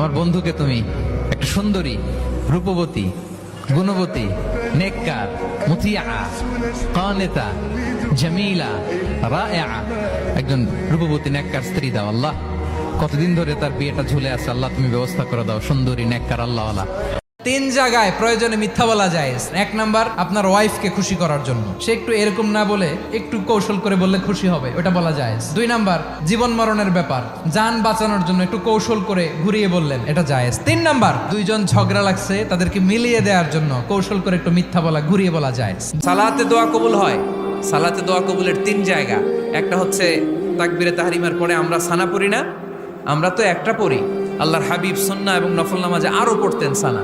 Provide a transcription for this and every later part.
আমার বন্ধুকে তুমি একটা সুন্দরী, রূপবতী, গুণবতী, নেককার, মুতিয়া, কানেতা, জামিলা, রায়েআ একজন রূপবতী নেককার স্ত্রী দাও আল্লাহ। কতদিন ধরে তার বিয়েটা ঝুলে আছে আল্লাহ, তুমি ব্যবস্থা করে দাও, সুন্দরী নেককার আল্লাহওয়ালা। 3 জায়গায় প্রয়োজনে মিথ্যা বলা যায়। 1 নাম্বার, আপনার ওয়াইফকে খুশি করার জন্য, সে একটু এরকম না বলে একটু কৌশল করে বললে খুশি হবে, ওটা বলা যায়। 2 নাম্বার, জীবন মরণের ব্যাপার, জান বাঁচানোর জন্য একটু কৌশল করে ঘুরিয়ে বললেন, এটা জায়েজ। 3 নাম্বার, 2 জন ঝগড়া লাগছে তাদেরকে মিলিয়ে দেওয়ার জন্য কৌশল করে একটু মিথ্যা বলা, ঘুরিয়ে বলা যায়। সালাতে দোয়া কবুল হয়। সালাতে দোয়া কবুলের 3 জায়গা। একটা হচ্ছে তাকবীরে তাহরিমার পরে আমরা সানা পড়ি না, আমরা তো একটা পড়ি, আল্লাহর হাবিব সুন্নাহ এবং নফল নামাজে আরো পড়তেন সানা,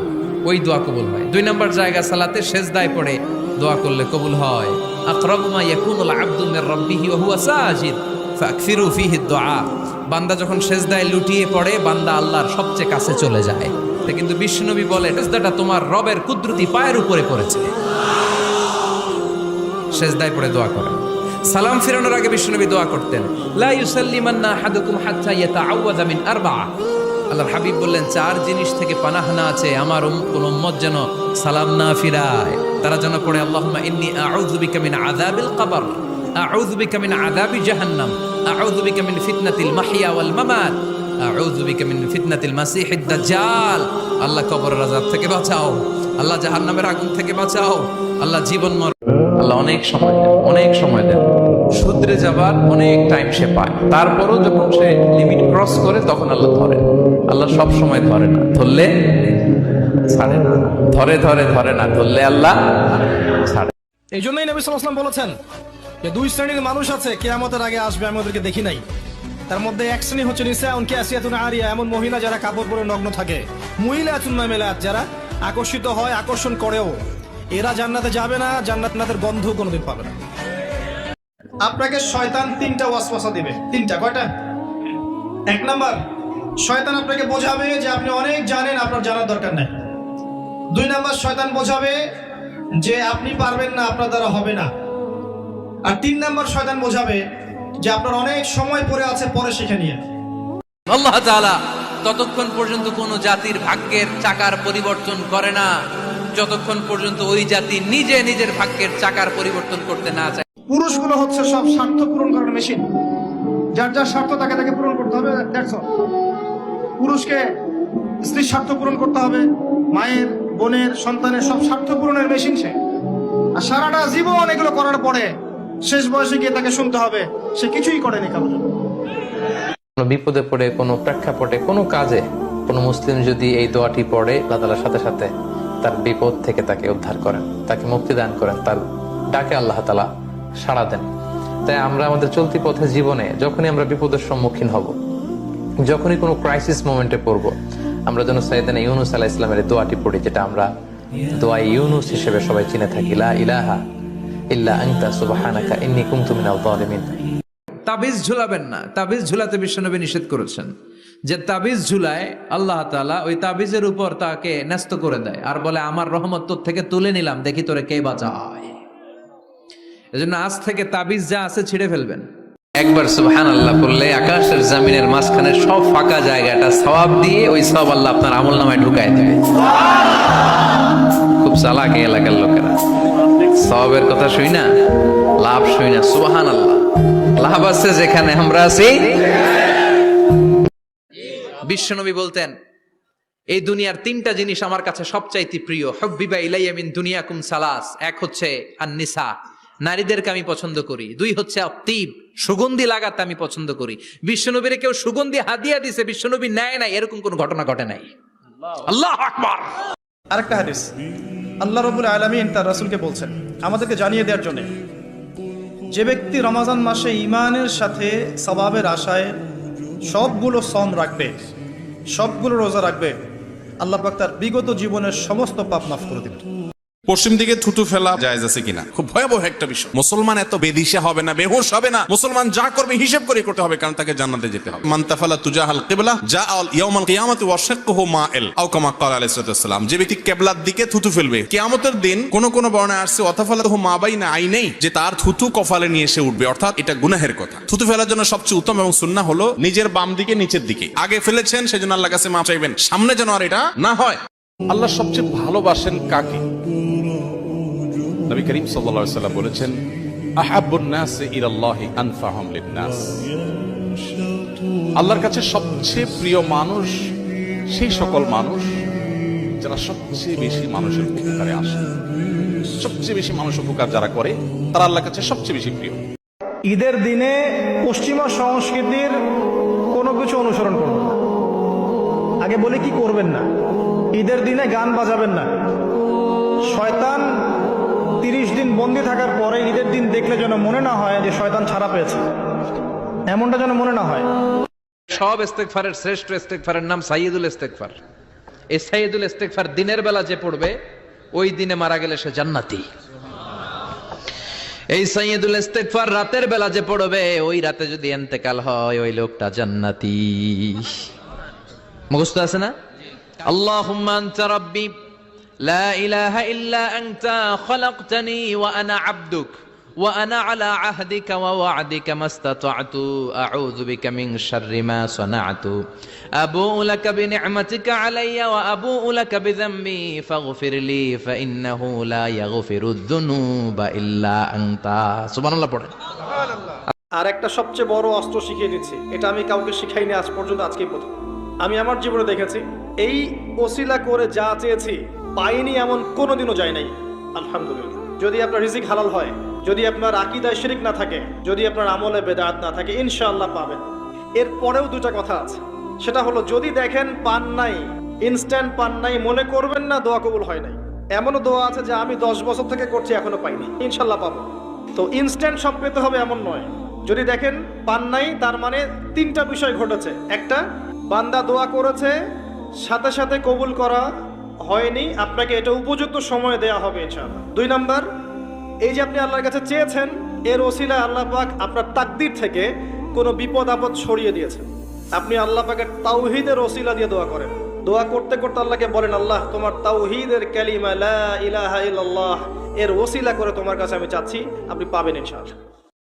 ওই দোয়া কবুল হয়। 2 নম্বর জায়গা, সালাতে সেজদায় পড়ে দোয়া করলে কবুল হয়। আকরাবু মা ইয়াকুনুল আবদু মির রাব্বিহি ওয়া হুয়া সাজিদ ফাকফিরু ফীহি দুআ। বান্দা যখন সেজদায় লুটিয়ে পড়ে, বান্দা আল্লাহর সবচেয়ে কাছে চলে যায়। তা কিন্তু বিশ্বনবী বলে, সেজদাটা তোমার রবের কুদরতি পায়ের উপরে পড়েছে। সেজদায় পড়ে দোয়া করেন। সালাম ফিরানোর আগে বিশ্বনবী দোয়া করতেন, লা ইউসাল্লিমান্না আহাদুকুম হাত্তা ইয়াতাআওয়াযা মিন আরবা'a। আল্লাহর হাবিব বললেন, 4 জিনিস থেকে পানাহ না আছে আমার কোন উম্মত যেন সালাম না ফিরায়। তারা যেন পড়ে, আল্লাহুম্মা ইন্নী আউযু বিকা মিন আযাবিল কবর, আউযু বিকা মিন আযাবি জাহান্নাম, আউযু বিকা মিন ফিতনাতিল মাহইয়া ওয়াল মামাত, আউযু বিকা মিন ফিতনাতিল মাসিহিদ দাজ্জাল। আল্লাহ কবরের আযাব থেকে বাঁচাও, আল্লাহ জাহান্নামের আগুন থেকে বাঁচাও, আল্লাহ জীবন মরণ। আল্লাহ অনেক সময় দেন, শুধরে যাবার অনেক টাইম সে পায়। তারপরও যখন সে লিমিট ক্রস করে তখন আল্লাহ ধরে। আল্লাহ সব সময় ধরে না, ধরলে ছাড়ে না, ধরে না, ধরলে আল্লাহ ছাড়ে। এই জন্যই নবী সাল্লাল্লাহু আলাইহি ওয়াসাল্লাম বলেছেন যে 2 শ্রেণীর মানুষ আছে কিয়ামতের আগে আসবে, আমি ওদেরকে দেখি নাই। তার মধ্যে এক শ্রেণী হচ্ছে নিসাউন কাসিয়াতুন আরিয়া, এমন মহিলা যারা কাপড় পরে নগ্ন থাকে, মুইলাতুন মামিলাত, যারা আকর্ষিত হয়, আকর্ষণ করেও। এরা জান্নাতে যাবে না, জান্নাতের গন্ধ কোনোদিন পাবে না। আপনাকে শয়তান 3টা ওয়াসওয়াসা দিবে। 3টা, কয়টা? 1 নাম্বার, শয়তান আপনাকে বোঝাবে যে আপনি অনেক জানেন, আপনার জানার দরকার নাই। 2 নাম্বার, শয়তান বোঝাবে যে আপনি পারবেন না, আপনার দ্বারা হবে না। আর 3 নাম্বার, শয়তান বোঝাবে যে আপনার অনেক সময় পড়ে আছে, পরে শিখে নিয়ে। আল্লাহ তাআলা ততক্ষণ পর্যন্ত কোন জাতির ভাগ্যের চাকার পরিবর্তন করে না যতক্ষণ পর্যন্ত ওই জাতি নিজে নিজের ভাগ্যের চাকার পরিবর্তন করতে না চায়। পুরুষগুলো হচ্ছে সব স্বার্থ পূরণ করার মেশিন। যার যার স্বার্থ তাকে তাকে পূরণ করতে হবে। পুরুষকে স্ত্রীর স্বার্থ পূরণ করতে হবে, মায়ের, বোনের, সন্তানের সব স্বার্থ পূরণের মেশিন সে। আর সারাটা জীবন এগুলো করার পরে শেষ বয়সে গিয়ে তাকে শুনতে হবে সে কিছুই করেনি কারোর জন্য। কোনো বিপদে পড়ে, কোনো প্রেক্ষাপটে, কোনো কাজে কোনো মুসলিম যদি এই দোয়াটি পড়ে, আল্লাহ তাআলার সাথে সাথে তার বিপদ থেকে তাকে উদ্ধার করেন, তাকে মুক্তি দান করেন, তার ডাকে আল্লাহ তাআলা সাড়া দেন। তাই আমরা আমাদের চলতি পথে জীবনে যখনই আমরা বিপদের সম্মুখীন হব, যখনই কোনো ক্রাইসিস মোমেন্টে পড়ব, আমরা যেন সাইয়েদনা ইউনূস আলাইহিস সালামের দোয়াটি পড়ি, যেটা আমরা দোয়া ইউনূস হিসেবে সবাই চিনে থাকি, লা ইলাহা ইল্লা আনতা সুবহানাকা ইন্নী কুনতু মিনাল যালিমিন। তাবিজ ঝুলাবেন না। তাবিজ ঝুলাতে বিশ্বনবী নিষেধ করেছেন। যে তাবিজ ঝুলায়, আল্লাহ তাআলা ওই তাবিজের উপর তাকে ন্যস্ত করে দেয় আর বলে, আমার রহমত তোর থেকে তুলে নিলাম, দেখি তোরে কে বাঁচায়। এজন্য আজ থেকে তাবিজ যা আছে ছিঁড়ে ফেলবেন। একবার সুবহানাল্লাহ বললে আকাশের জমিনের মাঝখানে সব ফাঁকা জায়গাটা সওয়াব দিয়ে ওই সওয়াব আল্লাহ আপনার আমলনামায় ঢুকায় দেবে। খুব চালাক এই এলাকার লোকেরা, সওয়াবের কথা শুই না, লাভ শুই না। সুবহানাল্লাহ, লাভ আছে যেখানে আমরা আছি। বিশ্বনবী বলতেন, এই দুনিয়ার 3টা জিনিস আমার কাছে সবচাইতে প্রিয়। হুব্বিবা ইলাইয়া মিন দুনিয়াকুম সালাস। 1 হচ্ছে আন-নিসা, নারীদেরকে আমি পছন্দ করি। 2 হচ্ছে আত-তিব, সুগন্ধি লাগাতে আমি পছন্দ করি। বিশ্বনবীরে কেউ সুগন্ধি হাদিয়া দিয়েছে, বিশ্বনবী নেয় নাই, এরকম কোন ঘটনা ঘটে নাই। আল্লাহু আকবার। আরেকটা হাদিস, আল্লাহ রাব্বুল আলামিন তার রাসূলকে বলছেন আমাদেরকে জানিয়ে দেওয়ার জন্য, যে ব্যক্তি রমজান মাসে ঈমানের সাথে সওয়াবের আশায় সবগুলো সওম রাখবে, সবগুলো রোজা রাখবে, আল্লাহ পাক তার বিগত জীবনের সমস্ত পাপ মাফ করে দিবেন। পশ্চিম দিকে থুতু ফেলা জায়েজ আছে কিনা? খুব ভয়াবহ একটা বিষয়। মুসলমান এত বেদিশা হবে না, বেহুশ হবে না। মুসলমান যা করবে হিসাব করে করতে হবে, কারণ তাকে জান্নাতে যেতে হবে। মান তাফালা তুজাহাল কিবলা জাআল ইয়াউমাল কিয়ামাতি ওয়া শাক্কুহু মাইল আও কামা ক্বালা আলাইহিস সালাম। যে ব্যক্তি কিবলার দিকে থুতু ফেলবে, কিয়ামতের দিন কোন কোন বর্ণনায় আসছে ওয়াতাফালাহু মা বাইনা আইনাই, যে তার থুতু কপালে নিয়ে এসে উঠবে, অর্থাৎ এটা গুনাহের কথা। থুতু ফেলার জন্য সবচেয়ে উত্তম এবং সুন্নাহ হলো নিজের বাম দিকে নিচের দিকে। আগে ফেলেছেন সেজন্য আল্লাহর কাছে মাফ চাইবেন, সামনে যেন আর এটা না হয়। আল্লাহ সবচেয়ে ভালোবাসেন কাকে? নবী করিম সাল্লাল্লাহু আলাইহি ওয়াসাল্লাম বলেছেন, আহাব্বুন নাস ইলাল্লাহি আনফাহুম লিন-নাস। আল্লাহর কাছে সবচেয়ে প্রিয় মানুষ সেই সকল মানুষ যারা সবচেয়ে বেশি মানুষের উপকারে আসে। সবচেয়ে বেশি মানুষের উপকার যারা করে তারা আল্লাহর কাছে সবচেয়ে বেশি প্রিয়। ঈদের দিনে পশ্চিমা সংস্কৃতির কোনো কিছু অনুসরণ করবেন না। আগে বলে কি করবেন না? ঈদের দিনে গান বাজাবেন না। শয়তান 30 দিন বন্দী থাকার পরে ঈদের দিন দেখলে যেন মনে না হয় যে শয়তান ছাড়া পেয়েছে, এমনটা যেন মনে না হয়। সব ইস্তেগফারের শ্রেষ্ঠ ইস্তেগফারের নাম সাইয়্যিদুল ইস্তেগফার। এই সাইয়্যিদুল ইস্তেগফার দিনের বেলা যে পড়বে, ওই দিনে মারা গেলে সে জান্নাতি। এই সাইয়্যিদুল ইস্তেগফার রাতের বেলা যে পড়বে, ওই রাতে যদি ইন্তেকাল হয়, ওই লোকটা জান্নাতি। মুখস্থ আছে না? আল্লাহুম্মা আনতা রাব্বি লা ইলাহা ইল্লা আনতা খালাকতানি ওয়া আনা আবদুক ওয়া আনা আলা আহদিকা ওয়া ওয়া'দিকা মাস্তাতা'তু আউযু বিকা মিন শাররি মা সানা'তু আবু'ু লাকা বিনি'মাতিকা আলাইয়া ওয়া আবু'ু লাকা বিযামবি ফাগফিরলি ফাইন্নাহু লা ইয়াগফিরুয যুনুবা ইল্লা আনতা। সুবহানাল্লাহ পড়েন। আর একটা সবচেয়ে বড় অস্ত্র শিখিয়ে দিচ্ছি, এটা আমি কাউকে শিখাইনি আজ পর্যন্ত, আজকেই প্রথম। আমি আমার জীবনে দেখেছি, এই ওসিলা করে যা চেয়েছি পাইনি এমন কোনোদিনও যায় নাই। আলহামদুলিল্লাহ। যদি আপনার রিজিক হালাল হয়, যদি আপনার আকীদায় শিরক না থাকে, যদি আপনার আমলে বেদাত না থাকে, ইনশাআল্লাহ পাবেন। এর পরেও দুটা কথা আছে, সেটা হলো যদি দেখেন পান নাই, ইনস্ট্যান্ট পান নাই, মনে করবেন না দোয়া কবুল হয় নাই। এমনও দোয়া আছে যে আমি 10 বছর থেকে করছি এখনো পাইনি, ইনশাআল্লাহ পাবো। তো ইনস্ট্যান্ট সব পেতে হবে এমন নয়। যদি দেখেন পান নাই, তার মানে 3টা বিষয় ঘটেছে। একটা, বান্দা দোয়া করেছে, সাথে সাথে কবুল করা হয়নি, আপনাকে এটা উপযুক্ত সময় দেয়া হবে ইনশাআল্লাহ। 2 নাম্বার, এই যে আপনি আল্লাহর কাছে চেয়েছেন, এর ওসিলায় আল্লাহ পাক আপনার তাকদীর থেকে কোনো বিপদ আপদ সরিয়ে দিয়েছেন। আপনি আল্লাহ পাকের তাওহীদের ওসিলা দিয়ে দোয়া করেন। দোয়া করতে করতে আল্লাহকে বলেন, আল্লাহ তোমার তাওহীদের কালিমা লা ইলাহা ইল্লাল্লাহ এর ওসিলা করে তোমার কাছে আমি চাচ্ছি, আপনি পাবেন ইনশাআল্লাহ।